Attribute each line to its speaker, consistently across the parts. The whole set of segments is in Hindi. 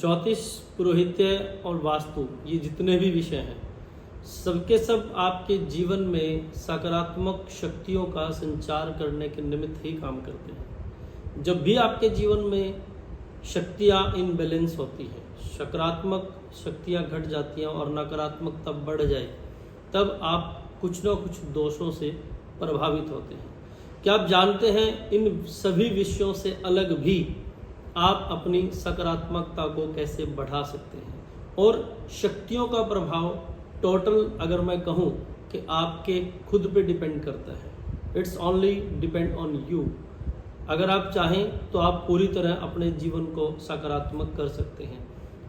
Speaker 1: ज्योतिष, पुरोहित्य और वास्तु, ये जितने भी विषय हैं, सबके सब आपके जीवन में सकारात्मक शक्तियों का संचार करने के निमित्त ही काम करते हैं। जब भी आपके जीवन में शक्तियाँ इनबैलेंस होती हैं, सकारात्मक शक्तियाँ घट जाती हैं और नकारात्मकता बढ़ जाए, तब आप कुछ न कुछ दोषों से प्रभावित होते हैं। क्या आप जानते हैं, इन सभी विषयों से अलग भी आप अपनी सकारात्मकता को कैसे बढ़ा सकते हैं? और शक्तियों का प्रभाव टोटल अगर मैं कहूँ कि आपके खुद पे डिपेंड करता है। It's only depend on you. अगर आप चाहें तो आप पूरी तरह अपने जीवन को सकारात्मक कर सकते हैं,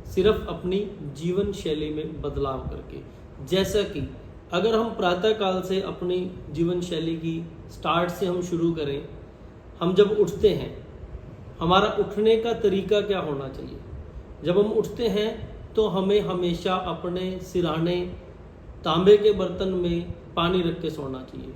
Speaker 1: सिर्फ अपनी जीवन शैली में बदलाव करके। जैसा कि अगर हम प्रातःकाल से अपनी जीवन शैली की स्टार्ट से हम शुरू करें, हम जब उठते हैं, हमारा उठने का तरीका क्या होना चाहिए? जब हम उठते हैं तो हमें हमेशा अपने सिरहाने तांबे के बर्तन में पानी रख के सोना चाहिए।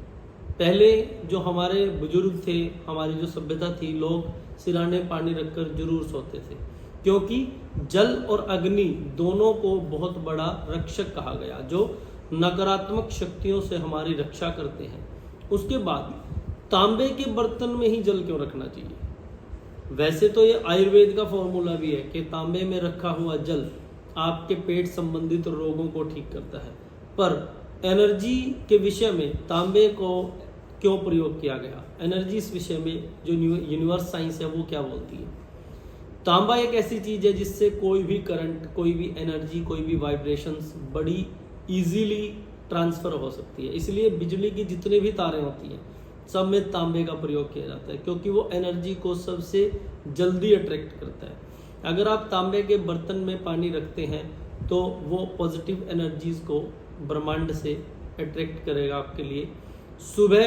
Speaker 1: पहले जो हमारे बुजुर्ग थे, हमारी जो सभ्यता थी, लोग सिरहाने पानी रखकर जरूर सोते थे, क्योंकि जल और अग्नि दोनों को बहुत बड़ा रक्षक कहा गया, जो नकारात्मक शक्तियों से हमारी रक्षा करते हैं। उसके बाद तांबे के बर्तन में ही जल क्यों रखना चाहिए? वैसे तो ये आयुर्वेद का फॉर्मूला भी है कि तांबे में रखा हुआ जल आपके पेट संबंधित रोगों को ठीक करता है, पर एनर्जी के विषय में तांबे को क्यों प्रयोग किया गया? एनर्जी इस विषय में जो यूनिवर्स साइंस है वो क्या बोलती है? तांबा एक ऐसी चीज है जिससे कोई भी करंट, कोई भी एनर्जी, कोई भी वाइब्रेशंस बड़ी इजीली ट्रांसफर हो सकती है। इसलिए बिजली की जितनी भी तारें होती हैं, सब में तांबे का प्रयोग किया जाता है, क्योंकि वो एनर्जी को सबसे जल्दी अट्रैक्ट करता है। अगर आप तांबे के बर्तन में पानी रखते हैं तो वो पॉजिटिव एनर्जीज को ब्रह्मांड से अट्रैक्ट करेगा आपके लिए। सुबह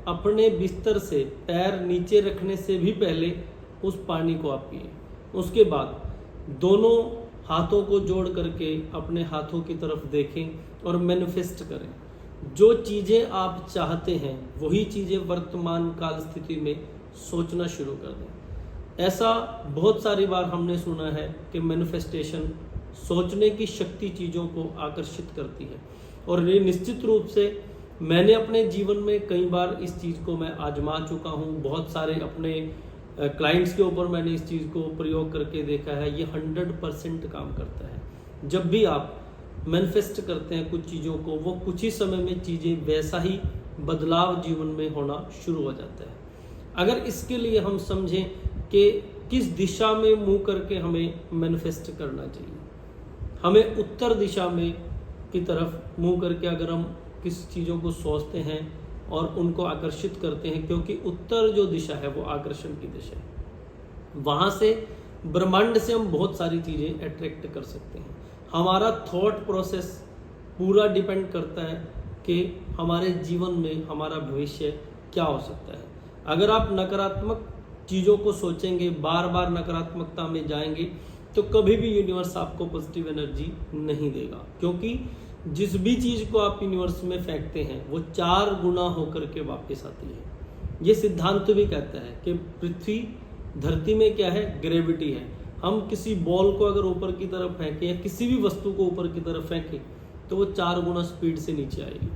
Speaker 1: अपने बिस्तर से पैर नीचे रखने से भी पहले उस पानी को आप पिए। उसके बाद दोनों हाथों को जोड़ करके अपने हाथों की तरफ देखें और मैनिफेस्ट करें। जो चीज़ें आप चाहते हैं वही चीज़ें वर्तमान काल स्थिति में सोचना शुरू कर दें। ऐसा बहुत सारी बार हमने सुना है कि मैनिफेस्टेशन, सोचने की शक्ति चीज़ों को आकर्षित करती है, और ये निश्चित रूप से मैंने अपने जीवन में कई बार इस चीज़ को मैं आजमा चुका हूँ। बहुत सारे अपने क्लाइंट्स के ऊपर मैंने इस चीज़ को प्रयोग करके देखा है। ये 100% काम करता है। जब भी आप मैनिफेस्ट करते हैं कुछ चीज़ों को, वो कुछ ही समय में चीज़ें वैसा ही बदलाव जीवन में होना शुरू हो जाता है। अगर इसके लिए हम समझें कि किस दिशा में मुंह करके हमें मैनिफेस्ट करना चाहिए, हमें उत्तर दिशा में की तरफ मुंह करके अगर हम किस चीज़ों को सोचते हैं और उनको आकर्षित करते हैं, क्योंकि उत्तर जो दिशा है वो आकर्षण की दिशा है। वहाँ से ब्रह्मांड से हम बहुत सारी चीज़ें अट्रैक्ट कर सकते हैं। हमारा थॉट प्रोसेस पूरा डिपेंड करता है कि हमारे जीवन में हमारा भविष्य क्या हो सकता है। अगर आप नकारात्मक चीज़ों को सोचेंगे, बार बार नकारात्मकता में जाएंगे, तो कभी भी यूनिवर्स आपको पॉजिटिव एनर्जी नहीं देगा, क्योंकि जिस भी चीज़ को आप यूनिवर्स में फेंकते हैं वो 4 गुना होकर के वापस आती है। ये सिद्धांत भी कहता है कि पृथ्वी, धरती में क्या है? ग्रेविटी है। हम किसी बॉल को अगर ऊपर की तरफ फेंकें या किसी भी वस्तु को ऊपर की तरफ फेंकें तो वो 4 गुना स्पीड से नीचे आएगी।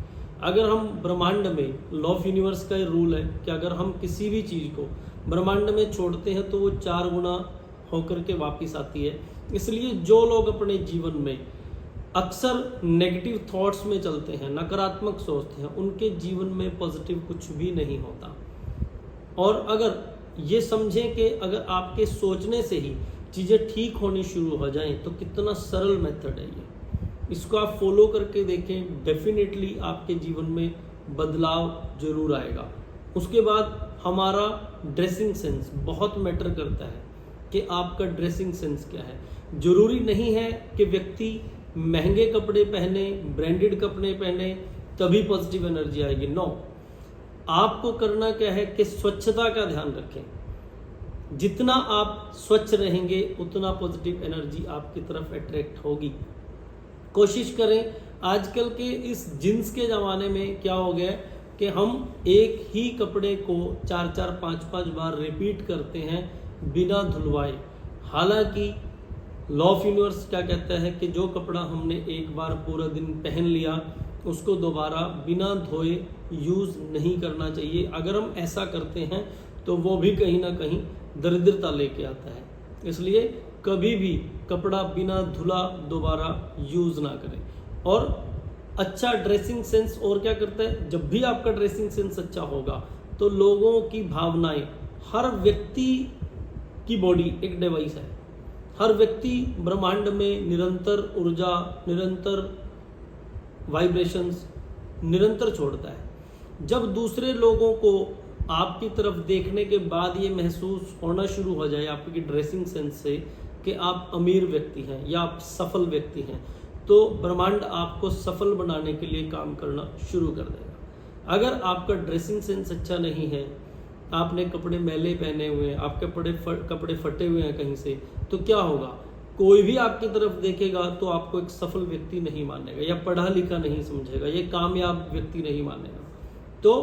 Speaker 1: अगर हम ब्रह्मांड में, लॉ ऑफ यूनिवर्स का ये रूल है कि अगर हम किसी भी चीज़ को ब्रह्मांड में छोड़ते हैं तो वो 4 गुना होकर के वापस आती है। इसलिए जो लोग अपने जीवन में अक्सर नेगेटिव थॉट्स में चलते हैं, नकारात्मक सोचते हैं, उनके जीवन में पॉजिटिव कुछ भी नहीं होता। और अगर ये समझें कि अगर आपके सोचने से ही चीज़ें ठीक होनी शुरू हो जाएं तो कितना सरल मेथड है ये। इसको आप फॉलो करके देखें, डेफिनेटली आपके जीवन में बदलाव जरूर आएगा। उसके बाद हमारा ड्रेसिंग सेंस बहुत मैटर करता है कि आपका ड्रेसिंग सेंस क्या है। जरूरी नहीं है कि व्यक्ति महंगे कपड़े पहने, ब्रांडेड कपड़े पहने तभी पॉजिटिव एनर्जी आएगी। नो, आपको करना क्या है कि स्वच्छता का ध्यान रखें। जितना आप स्वच्छ रहेंगे उतना पॉजिटिव एनर्जी आपकी तरफ अट्रैक्ट होगी। कोशिश करें, आजकल के इस जींस के ज़माने में क्या हो गया कि हम एक ही कपड़े को 4-4, 5-5 बार रिपीट करते हैं बिना धुलवाए। हालांकि लॉ ऑफ यूनिवर्स क्या कहता है कि जो कपड़ा हमने एक बार पूरा दिन पहन लिया उसको दोबारा बिना धोए यूज़ नहीं करना चाहिए। अगर हम ऐसा करते हैं तो वो भी कहीं ना कहीं दरिद्रता लेके आता है। इसलिए कभी भी कपड़ा बिना धुला दोबारा यूज़ ना करें। और अच्छा ड्रेसिंग सेंस और क्या करता है, जब भी आपका ड्रेसिंग सेंस अच्छा होगा तो लोगों की भावनाएं, हर व्यक्ति की बॉडी एक डिवाइस है। हर व्यक्ति ब्रह्मांड में निरंतर ऊर्जा, निरंतर वाइब्रेशंस निरंतर छोड़ता है। जब दूसरे लोगों को आपकी तरफ देखने के बाद ये महसूस होना शुरू हो जाए आपकी ड्रेसिंग सेंस से कि आप अमीर व्यक्ति हैं या आप सफल व्यक्ति हैं, तो ब्रह्मांड आपको सफल बनाने के लिए काम करना शुरू कर देगा। अगर आपका ड्रेसिंग सेंस अच्छा नहीं है, आपने कपड़े मैले पहने हुए हैं, आपके कपड़े फटे हुए हैं कहीं से, तो क्या होगा, कोई भी आपकी तरफ देखेगा तो आपको एक सफल व्यक्ति नहीं मानेगा या पढ़ा लिखा नहीं समझेगा, ये कामयाब व्यक्ति नहीं मानेगा। तो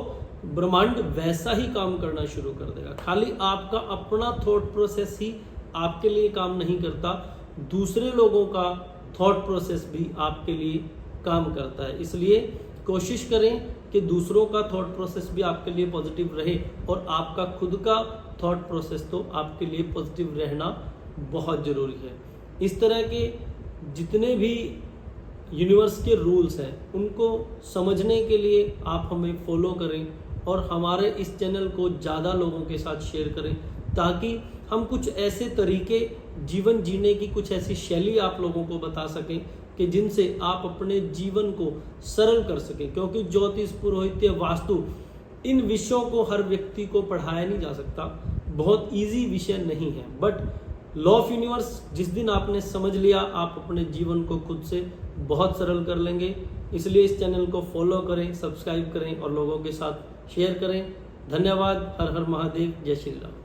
Speaker 1: ब्रह्मांड वैसा ही काम करना शुरू कर देगा। खाली आपका अपना थॉट प्रोसेस ही आपके लिए काम नहीं करता, दूसरे लोगों का थॉट प्रोसेस भी आपके लिए काम करता है। इसलिए कोशिश करें कि दूसरों का थॉट प्रोसेस भी आपके लिए पॉजिटिव रहे और आपका खुद का थॉट प्रोसेस तो आपके लिए पॉजिटिव रहना बहुत ज़रूरी है। इस तरह के जितने भी यूनिवर्स के रूल्स हैं उनको समझने के लिए आप हमें फॉलो करें और हमारे इस चैनल को ज़्यादा लोगों के साथ शेयर करें, ताकि हम कुछ ऐसे तरीके जीवन जीने की, कुछ ऐसी शैली आप लोगों को बता सकें कि जिनसे आप अपने जीवन को सरल कर सकें। क्योंकि ज्योतिष, पुरोहित्य, वास्तु, इन विषयों को हर व्यक्ति को पढ़ाया नहीं जा सकता, बहुत इजी विषय नहीं है। बट लॉ ऑफ यूनिवर्स जिस दिन आपने समझ लिया, आप अपने जीवन को खुद से बहुत सरल कर लेंगे। इसलिए इस चैनल को फॉलो करें, सब्सक्राइब करें और लोगों के साथ शेयर करें। धन्यवाद। हर हर महादेव। जय श्री राम।